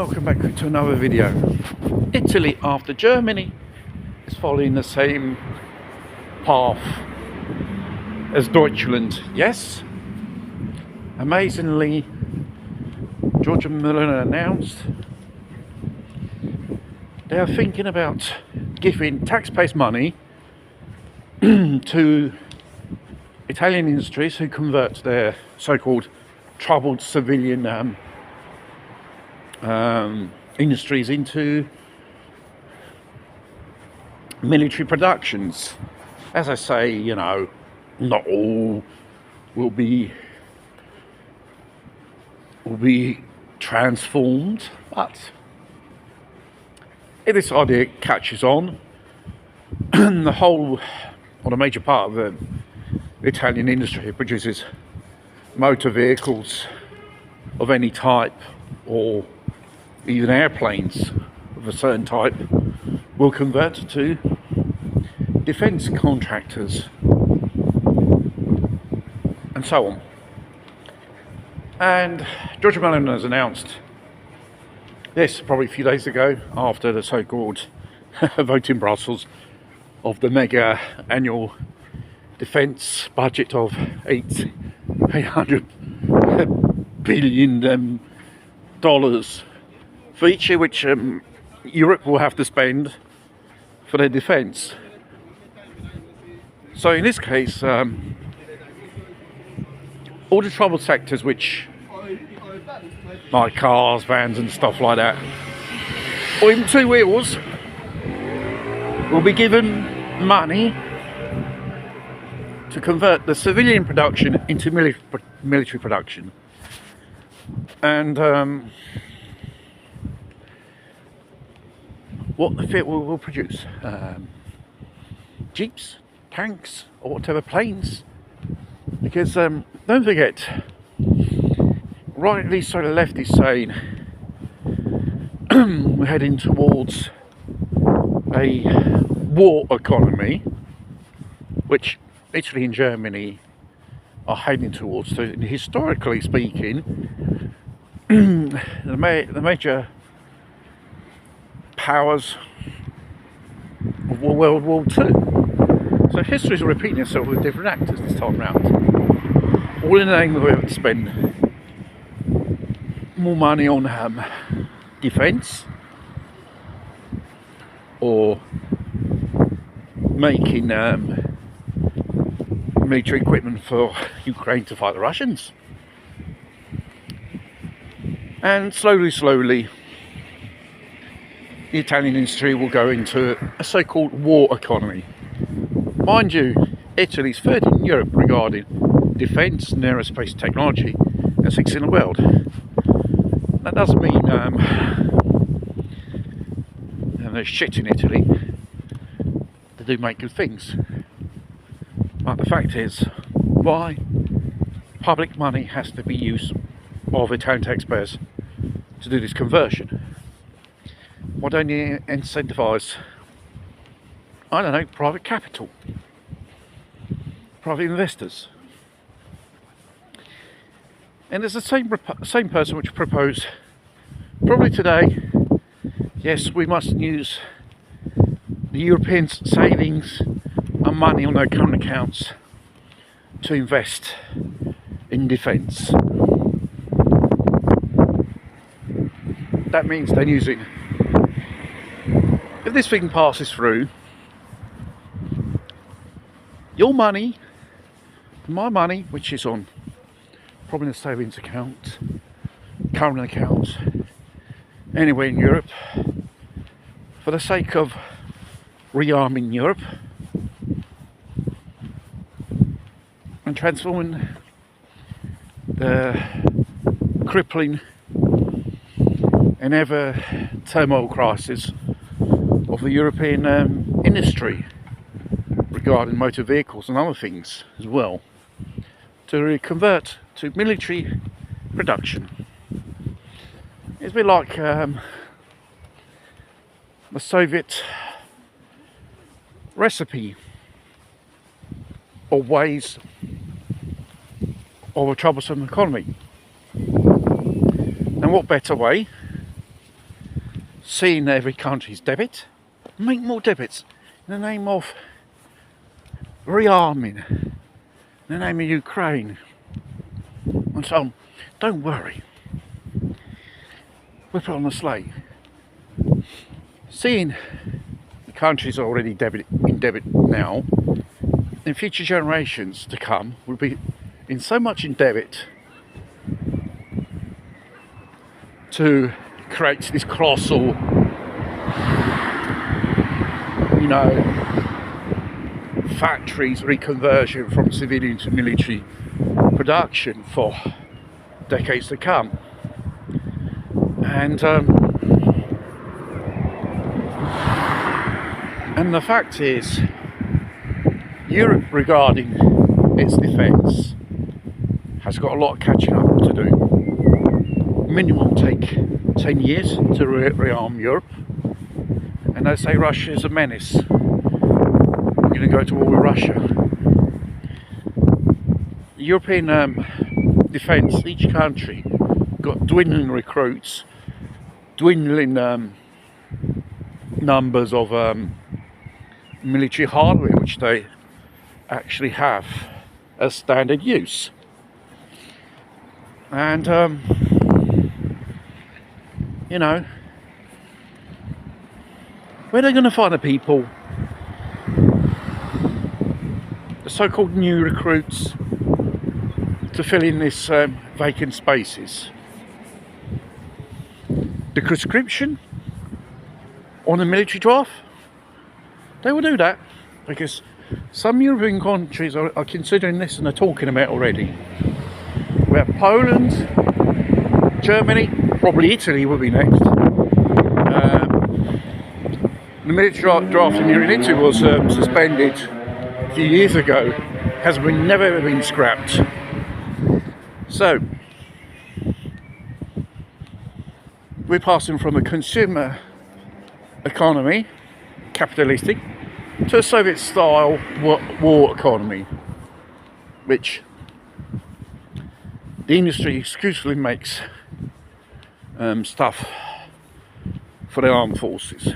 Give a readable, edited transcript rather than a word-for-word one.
welcome back to another video. Italy, after Germany, is following the same path as Deutschland. Yes, amazingly, Giorgia Meloni announced they are thinking about giving taxpayers' money to Italian industries who convert their so-called troubled civilian industries into military productions. As I say, you know, not all will be transformed, but if this idea catches on, the whole, or a major part of the Italian industry produces motor vehicles of any type, or even airplanes of a certain type, will convert to defence contractors and so on. And Giorgia Meloni has announced this probably a few days ago, after the so-called vote in Brussels of the mega annual defence budget of 800 billion dollars for each year, which Europe will have to spend for their defence. So in this case, all the troubled sectors, which like cars, vans and stuff like that, or even two wheels, will be given money to convert the civilian production into military production. And what the fit will produce, jeeps, tanks, or whatever, planes, because don't forget, rightly so, the left is saying we're heading towards a war economy, which Italy and Germany are heading towards. So historically speaking, the major powers of World War II. So history is repeating itself with different actors this time round, all in the name of it to spend more money on defence, or making military equipment for Ukraine to fight the Russians. And slowly the Italian industry will go into a so-called war economy. Mind you, Italy's third in Europe regarding defence and aerospace technology, and sixth in the world. That doesn't mean there's shit in Italy. They do make good things. But the fact is, why public money has to be used of Italian taxpayers to do this conversion? Why don't you incentivise, I don't know, private capital, private investors? And there's the same person which proposed probably today, yes, we must use the Europeans' savings and money on their current accounts to invest in defence. That means they're using, if this thing passes through, your money, my money, which is on probably the savings account, current account, anywhere in Europe, for the sake of rearming Europe and transforming the crippling and ever turmoil crisis of the European industry regarding motor vehicles and other things as well, to convert to military production. It's a bit like the Soviet recipe or ways of a troublesome economy. And what better way seeing every country's debit, make more debits in the name of rearming, in the name of Ukraine, and so on. Don't worry. We'll put on a slate. Seeing the countries already in debt now, and future generations to come will be in so much in debt to create this colossal, you know, factories reconversion from civilian to military production for decades to come. And the fact is, Europe, regarding its defence, has got a lot of catching up to do. Minimum take 10 years to rearm Europe, and they say Russia is a menace. We're going to go to war with Russia. European defence, each country got dwindling recruits, dwindling numbers of military hardware which they actually have as standard use. And you know, where are they going to find the people, the so-called new recruits, to fill in this vacant spaces? The conscription on the military draft, they will do that because some European countries are considering this and are talking about already. We have Poland, Germany, probably Italy will be next. The military draft in Italy was suspended a few years ago, has never ever been scrapped. So we're passing from a consumer economy, capitalistic, to a Soviet-style war economy, which the industry exclusively makes stuff for the armed forces.